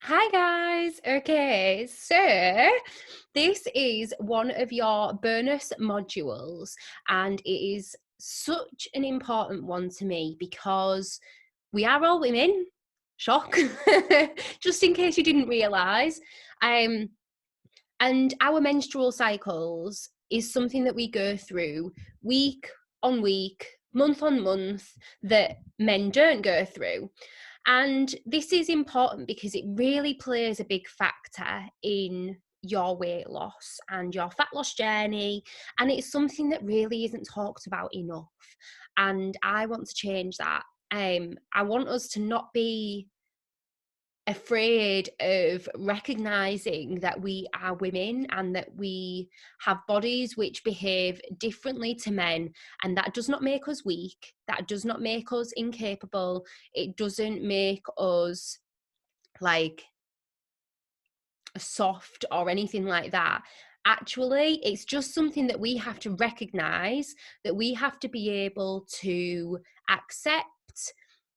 Hi guys. Okay, so this is one of your bonus modules, and it is such an important one to me because we are all women. Shock. Just in case you didn't realize. Um, and our menstrual cycles is something that we go through week on week, month on month, that men don't go through. And this is important because it really plays a big factor in your weight loss and your fat loss journey. And it's something that really isn't talked about enough. And I want to change that. I want us to not be afraid of recognizing that we are women and that we have bodies which behave differently to men, and that does not make us weak, that does not make us incapable, it doesn't make us like soft or anything like that. Actually, it's just something that we have to recognize, that we have to be able to accept,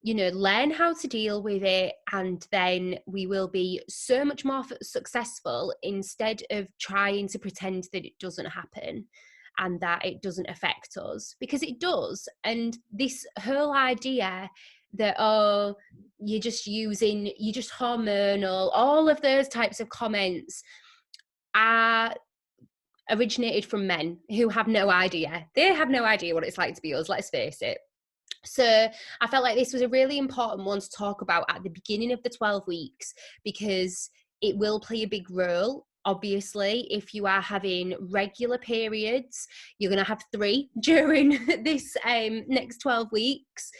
learn how to deal with it, and then we will be so much more successful instead of trying to pretend that it doesn't happen and that it doesn't affect us, because it does. And this whole idea that, oh, you're just hormonal, all of those types of comments are originated from men who have no idea. They have no idea what it's like to be us, let's face it. So I felt like this was a really important one to talk about at the beginning of the 12 weeks, because it will play a big role. Obviously, if you are having regular periods, you're going to have 3 during this next 12 weeks.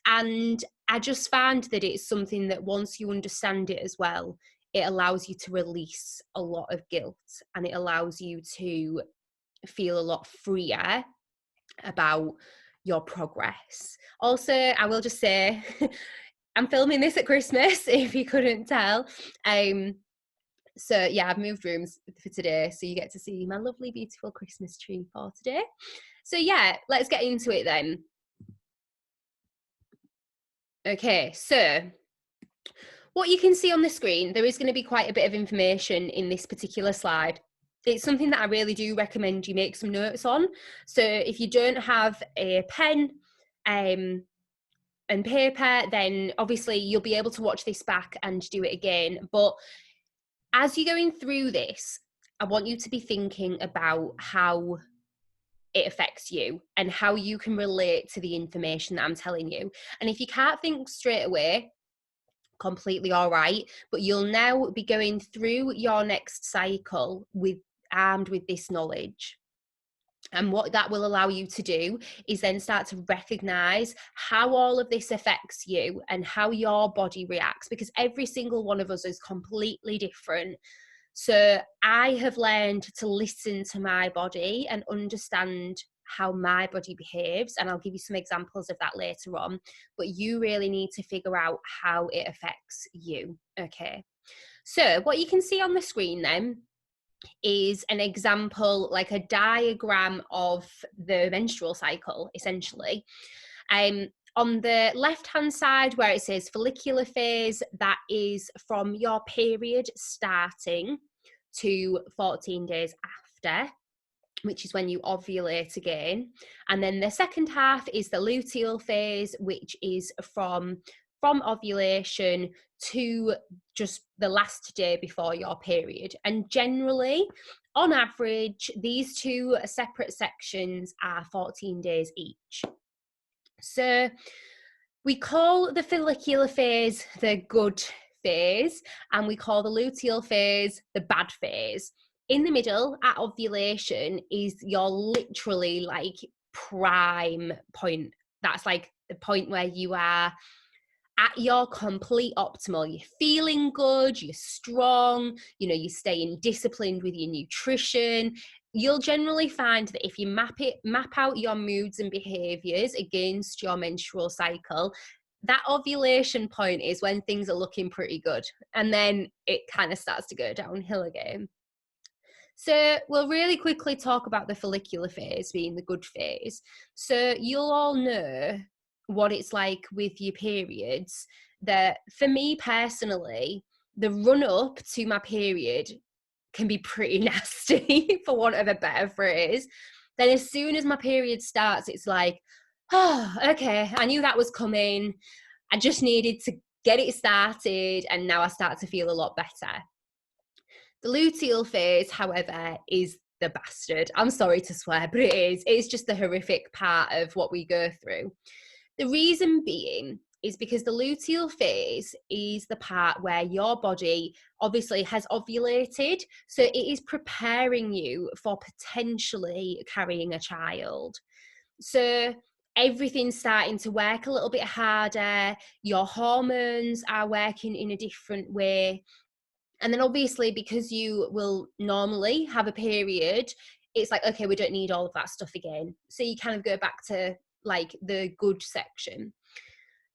And I just find that it's something that once you understand it as well, it allows you to release a lot of guilt, and it allows you to feel a lot freer about your progress. Also, I will just say, I'm filming this at Christmas, if you couldn't tell. So yeah, I've moved rooms for today, so you get to see my lovely, beautiful Christmas tree for today. So yeah, let's get into it then. Okay, so what you can see on the screen, there is going to be quite a bit of information in this particular slide. It's something that I really do recommend you make some notes on. So if you don't have a pen and paper, then obviously you'll be able to watch this back and do it again. But as you're going through this, I want you to be thinking about how it affects you and how you can relate to the information that I'm telling you. And if you can't think straight away, completely all right, but you'll now be going through your next cycle armed with this knowledge. And what that will allow you to do is then start to recognize how all of this affects you and how your body reacts, because every single one of us is completely different. So I have learned to listen to my body and understand how my body behaves, and I'll give you some examples of that later on, but you really need to figure out how it affects you. Okay, so what you can see on the screen then is an example, like a diagram of the menstrual cycle, essentially. On the left-hand side where it says follicular phase, that is from your period starting to 14 days after, which is when you ovulate again. And then the second half is the luteal phase, which is from ovulation to just the last day before your period. And generally, on average, these 2 separate sections are 14 days each. So we call the follicular phase the good phase, and we call the luteal phase the bad phase. In the middle, at ovulation, is your literally like prime point. That's like the point where you are at your complete optimal. You're feeling good, you're strong, you're staying disciplined with your nutrition. You'll generally find that if you map out your moods and behaviors against your menstrual cycle, that ovulation point is when things are looking pretty good. And then it kind of starts to go downhill again. So we'll really quickly talk about the follicular phase being the good phase. So you'll all know what it's like with your periods. That for me personally, the run up to my period can be pretty nasty, for want of a better phrase. Then as soon as my period starts, it's like, oh, okay, I knew that was coming. I just needed to get it started, and now I start to feel a lot better. The luteal phase, however, is the bastard. I'm sorry to swear, but it is. It's just the horrific part of what we go through. The reason being is because the luteal phase is the part where your body obviously has ovulated, so it is preparing you for potentially carrying a child. So everything's starting to work a little bit harder, your hormones are working in a different way. And then obviously, because you will normally have a period, it's like, okay, we don't need all of that stuff again. So you kind of go back to like the good section.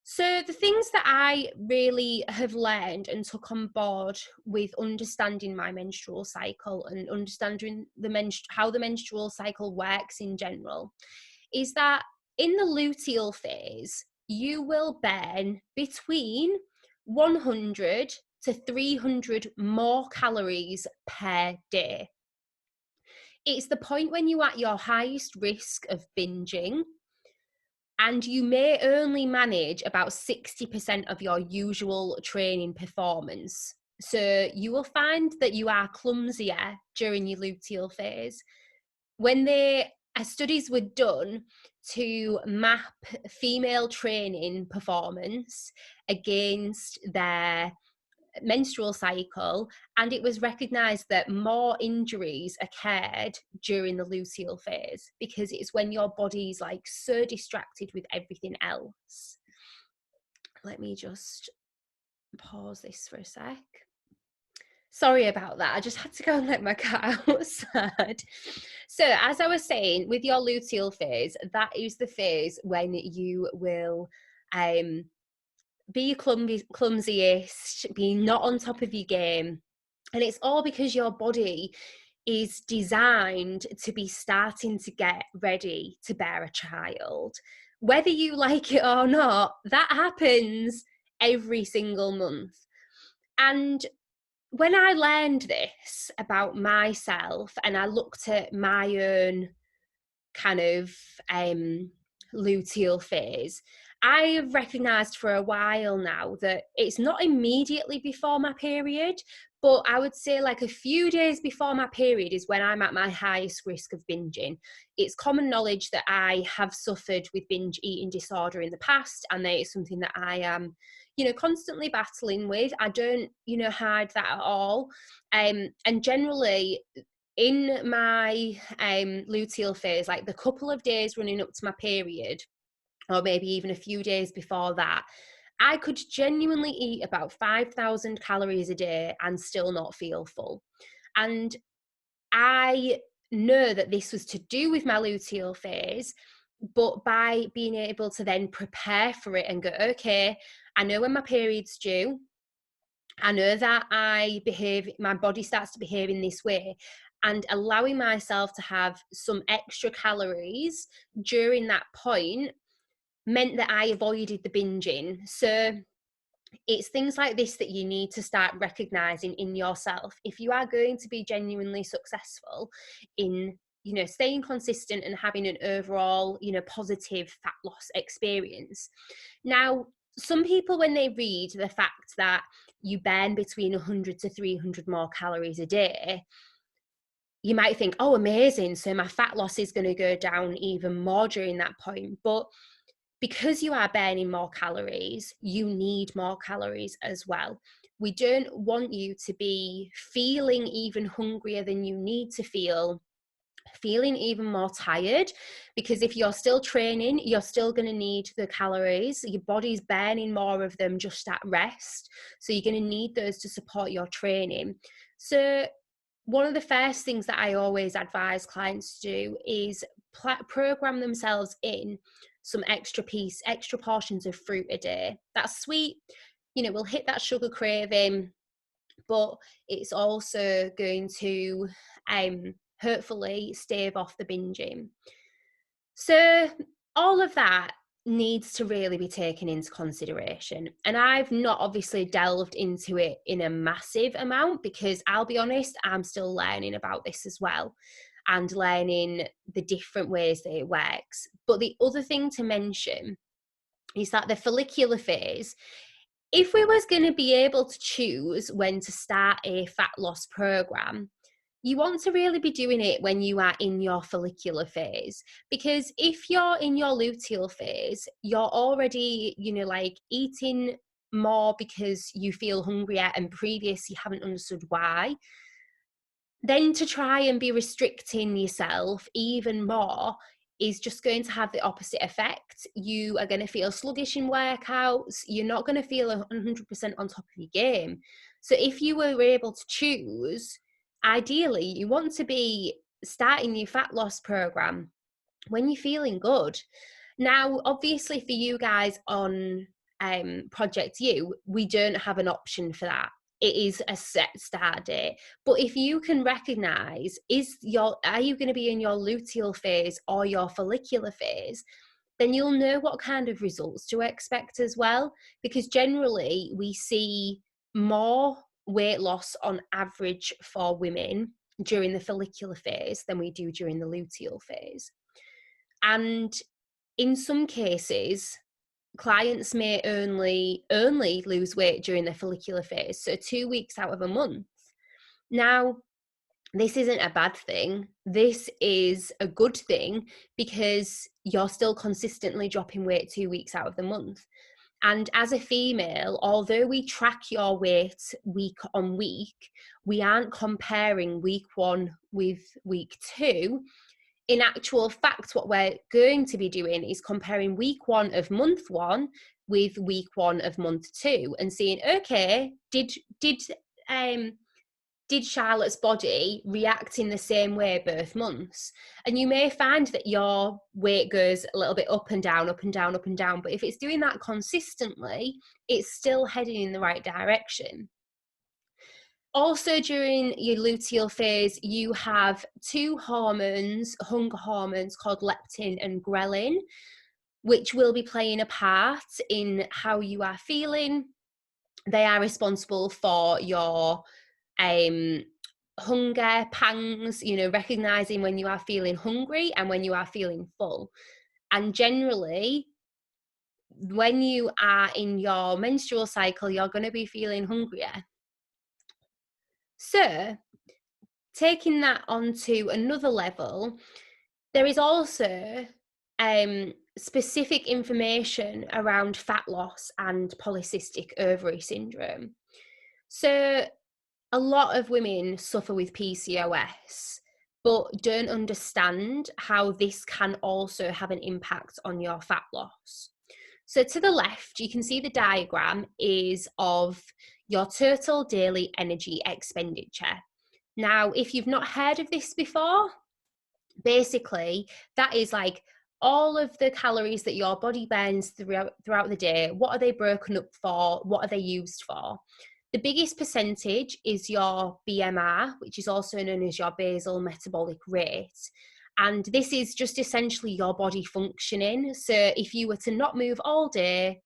So the things that I really have learned and took on board with understanding my menstrual cycle and understanding how the menstrual cycle works in general is that in the luteal phase, you will burn between 100 to 300 more calories per day. It's the point when you're at your highest risk of binging, and you may only manage about 60% of your usual training performance. So you will find that you are clumsier during your luteal phase. When studies were done to map female training performance against their menstrual cycle, and it was recognized that more injuries occurred during the luteal phase because it's when your body's like so distracted with everything else. Let me just pause this for a sec. Sorry about that. I just had to go and let my cat outside. So as I was saying, with your luteal phase, that is the phase when you will be clumsiest, be not on top of your game. And it's all because your body is designed to be starting to get ready to bear a child. Whether you like it or not, that happens every single month. And when I learned this about myself and I looked at my own kind of luteal phase, I have recognised for a while now that it's not immediately before my period, but I would say like a few days before my period is when I'm at my highest risk of binging. It's common knowledge that I have suffered with binge eating disorder in the past, and that is something that I am, constantly battling with. I don't, hide that at all. And generally, in my luteal phase, like the couple of days running up to my period, or maybe even a few days before that, I could genuinely eat about 5,000 calories a day and still not feel full. And I know that this was to do with my luteal phase, but by being able to then prepare for it and go, okay, I know when my period's due, I know that my body starts to behave in this way, and allowing myself to have some extra calories during that point meant that I avoided the binging. So it's things like this that you need to start recognizing in yourself if you are going to be genuinely successful in staying consistent and having an overall positive fat loss experience. Now, some people, when they read the fact that you burn between 100 to 300 more calories a day, you might think, oh, amazing, so my fat loss is going to go down even more during that point. But because you are burning more calories, you need more calories as well. We don't want you to be feeling even hungrier than you need to feel, feeling even more tired, because if you're still training, you're still going to need the calories. Your body's burning more of them just at rest, so you're going to need those to support your training. So one of the first things that I always advise clients to do is program themselves in some extra portions of fruit a day. That's sweet, we'll hit that sugar craving, but it's also going to hopefully stave off the binging. So all of that, needs to really be taken into consideration. And I've not obviously delved into it in a massive amount, because I'll be honest, I'm still learning about this as well, and learning the different ways that it works. But the other thing to mention is that the follicular phase, if we was going to be able to choose when to start a fat loss program, you want to really be doing it when you are in your follicular phase. Because if you're in your luteal phase, you're already, like eating more because you feel hungrier and previous you haven't understood why. Then to try and be restricting yourself even more is just going to have the opposite effect. You are going to feel sluggish in workouts. You're not going to feel 100% on top of your game. So if you were able to choose, ideally, you want to be starting your fat loss program when you're feeling good. Now, obviously, for you guys on Project U, we don't have an option for that. It is a set start date. But if you can recognize, are you going to be in your luteal phase or your follicular phase, then you'll know what kind of results to expect as well. Because generally, we see more weight loss on average for women during the follicular phase than we do during the luteal phase. And in some cases, clients may only lose weight during the follicular phase, so 2 weeks out of a month. Now, this isn't a bad thing. This is a good thing, because you're still consistently dropping weight 2 weeks out of the month. And as a female, although we track your weight week on week, we aren't comparing week 1 with week 2. In actual fact, what we're going to be doing is comparing week 1 of month 1 with week 1 of month 2, and seeing, okay, did Charlotte's body react in the same way both months? And you may find that your weight goes a little bit up and down, up and down, up and down. But if it's doing that consistently, it's still heading in the right direction. Also, during your luteal phase, you have 2 hormones, hunger hormones, called leptin and ghrelin, which will be playing a part in how you are feeling. They are responsible for your hunger pangs, recognizing when you are feeling hungry and when you are feeling full. And generally, when you are in your menstrual cycle, you're going to be feeling hungrier. So, taking that onto another level, there is also specific information around fat loss and polycystic ovary syndrome. So a lot of women suffer with PCOS, but don't understand how this can also have an impact on your fat loss. So to the left, you can see the diagram is of your total daily energy expenditure. Now, if you've not heard of this before, basically that is like all of the calories that your body burns throughout the day. What are they broken up for? What are they used for? The biggest percentage is your BMR, which is also known as your basal metabolic rate. And this is just essentially your body functioning. So if you were to not move all day,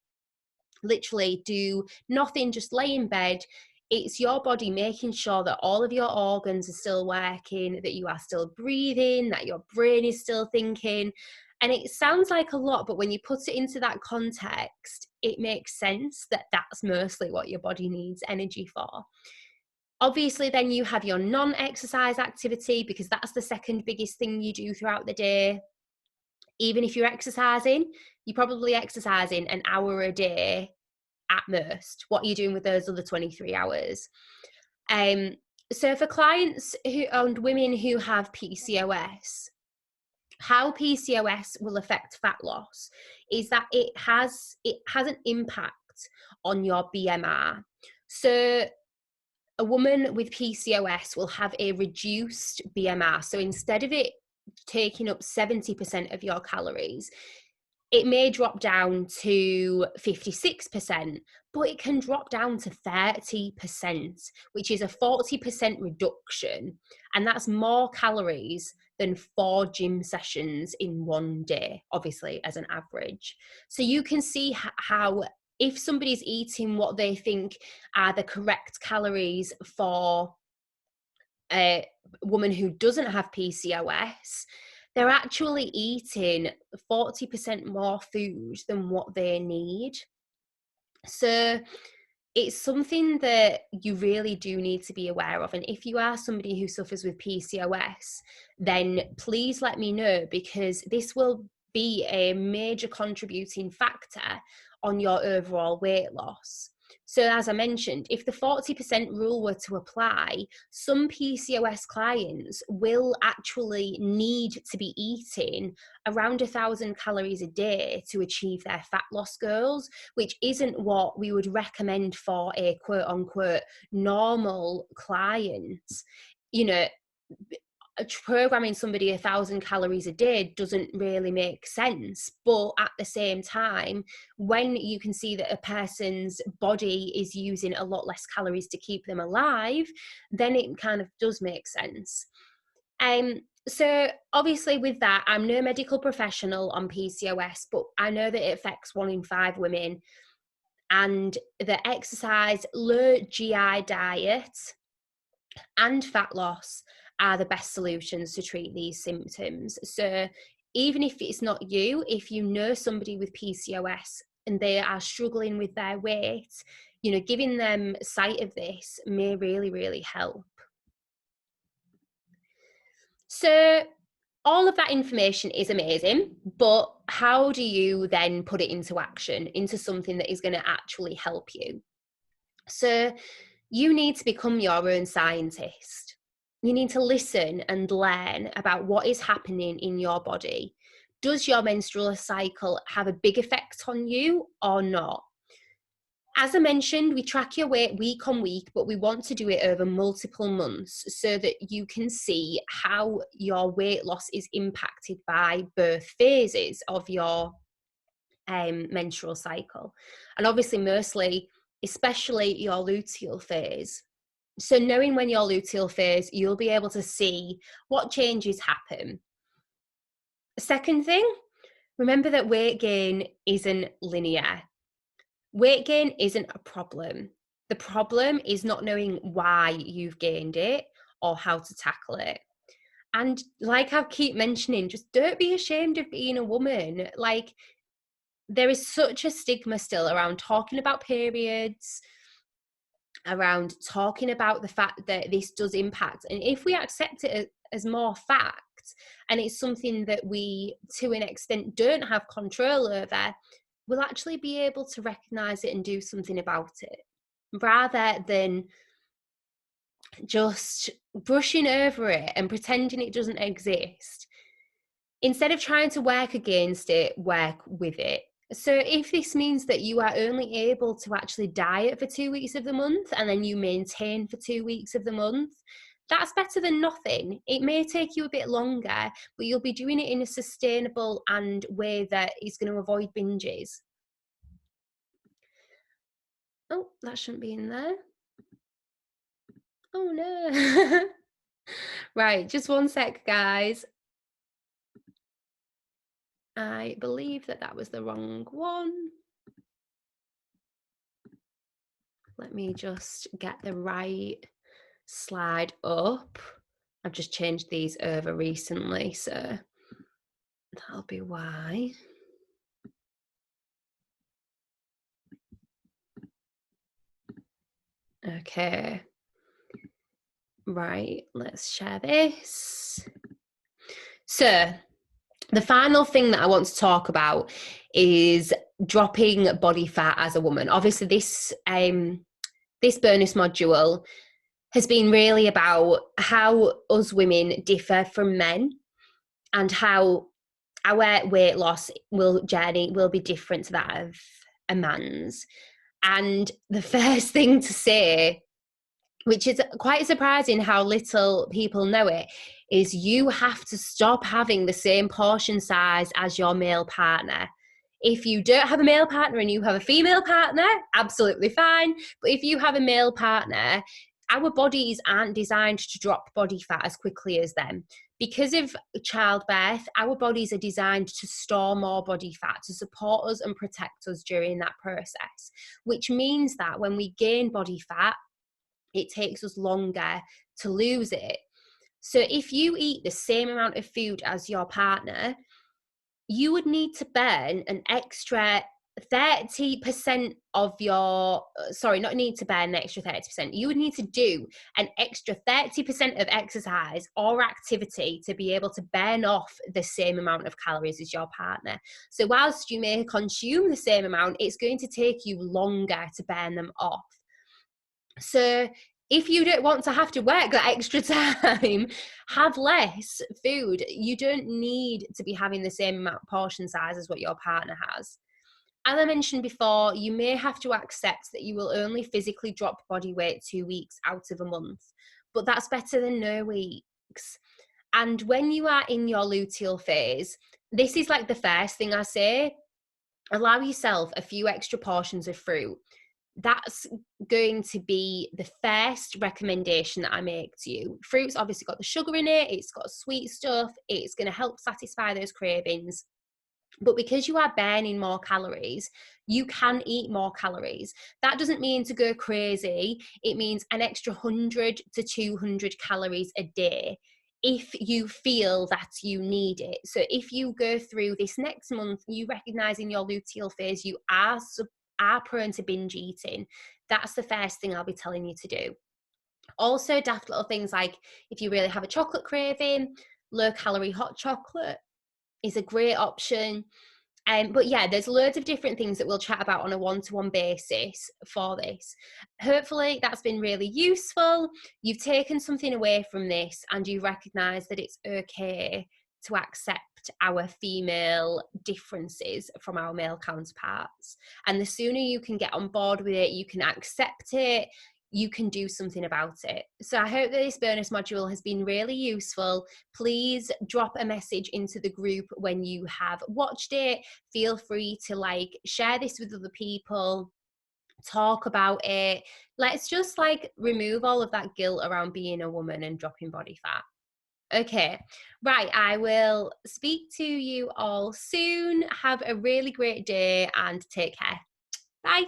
literally do nothing, just lay in bed, it's your body making sure that all of your organs are still working, that you are still breathing, that your brain is still thinking. And it sounds like a lot, but when you put it into that context, it makes sense that that's mostly what your body needs energy for. Obviously, then you have your non-exercise activity, because that's the second biggest thing you do throughout the day. Even if you're exercising, you're probably exercising an hour a day at most. What are you doing with those other 23 hours? So for clients and women who have PCOS, how PCOS will affect fat loss is that it has an impact on your BMR. So a woman with PCOS will have a reduced BMR. So instead of it taking up 70% of your calories, it may drop down to 56%, but it can drop down to 30%, which is a 40% reduction. And that's more calories than 4 gym sessions in one day, obviously as an average. So you can see how if somebody's eating what they think are the correct calories for a woman who doesn't have PCOS, they're actually eating 40% more food than what they need. So it's something that you really do need to be aware of. And if you are somebody who suffers with PCOS, then please let me know, because this will be a major contributing factor on your overall weight loss. So as I mentioned, if the 40% rule were to apply, some PCOS clients will actually need to be eating around 1,000 calories a day to achieve their fat loss goals, which isn't what we would recommend for a quote unquote normal client. You know, programming somebody 1,000 calories a day doesn't really make sense. But at the same time, when you can see that a person's body is using a lot less calories to keep them alive, then it kind of does make sense. So obviously with that, I'm no medical professional on PCOS, but I know that it affects 1 in 5 women, and the exercise, low GI diet and fat loss are the best solutions to treat these symptoms. So even if it's not you, if you know somebody with PCOS and they are struggling with their weight, you know, giving them sight of this may really, really help. So all of that information is amazing, but how do you then put it into action, into something that is going to actually help you? So you need to become your own scientist. You need to listen and learn about what is happening in your body. Does your menstrual cycle have a big effect on you or not? As I mentioned, we track your weight week on week, but we want to do it over multiple months so that you can see how your weight loss is impacted by both phases of your menstrual cycle. And obviously, mostly, especially your luteal phase. So knowing when your luteal phase, you'll be able to see what changes happen. Second thing, remember that weight gain isn't linear. Weight gain isn't a problem. The problem is not knowing why you've gained it or how to tackle it. And like I keep mentioning, just don't be ashamed of being a woman. Like, there is such a stigma still around talking about periods, around talking about the fact that this does impact. And if we accept it as more fact, and it's something that we, to an extent, don't have control over, we'll actually be able to recognize it and do something about it, rather than just brushing over it and pretending it doesn't exist. Instead of trying to work against it, work with it. So if this means that you are only able to actually diet for 2 weeks of the month and then you maintain for 2 weeks of the month, that's better than nothing. It may take you a bit longer, but you'll be doing it in a sustainable and way that is going to avoid binges. Oh, that shouldn't be in there. Oh no. Right, just one sec, guys. I believe that was the wrong one. Let me just get the right slide up. I've just changed these over recently, so that'll be why. Okay. Right, let's share this. So the final thing that I want to talk about is dropping body fat as a woman. Obviously, this bonus module has been really about how us women differ from men and how our weight loss journey will be different to that of a man's. And the first thing to say, which is quite surprising how little people know it, is you have to stop having the same portion size as your male partner. If you don't have a male partner and you have a female partner, absolutely fine. But if you have a male partner, our bodies aren't designed to drop body fat as quickly as them. Because of childbirth, our bodies are designed to store more body fat to support us and protect us during that process, which means that when we gain body fat, it takes us longer to lose it. So if you eat the same amount of food as your partner, you would need to burn an extra 30% of your, not need to burn an extra 30%. You would need to do an extra 30% of exercise or activity to be able to burn off the same amount of calories as your partner. So whilst you may consume the same amount, it's going to take you longer to burn them off. So if you don't want to have to work that extra time, have less food. You don't need to be having the same amount of portion size as what your partner has. As I mentioned before, you may have to accept that you will only physically drop body weight 2 weeks out of a month, but that's better than no weeks. And when you are in your luteal phase, this is like the first thing I say, allow yourself a few extra portions of fruit. That's going to be the first recommendation that I make to you. Fruit's obviously got the sugar in it, it's got sweet stuff, it's going to help satisfy those cravings. But because you are burning more calories, you can eat more calories. That doesn't mean to go crazy. It means an extra 100 to 200 calories a day if you feel that you need it. So if you go through this next month, you recognize in your luteal phase, you are prone to binge eating. That's the first thing I'll be telling you to do. Also, daft little things like if you really have a chocolate craving, low calorie hot chocolate is a great option. But yeah, there's loads of different things that we'll chat about on a one-to-one basis for this. Hopefully that's been really useful. You've taken something away from this and you recognise that it's okay to accept our female differences from our male counterparts. And the sooner you can get on board with it, you can accept it, you can do something about it. So I hope that this bonus module has been really useful. Please drop a message into the group when you have watched it. Feel free to share this with other people, talk about it. Let's just remove all of that guilt around being a woman and dropping body fat. Okay, right, I will speak to you all soon. Have a really great day and take care. Bye.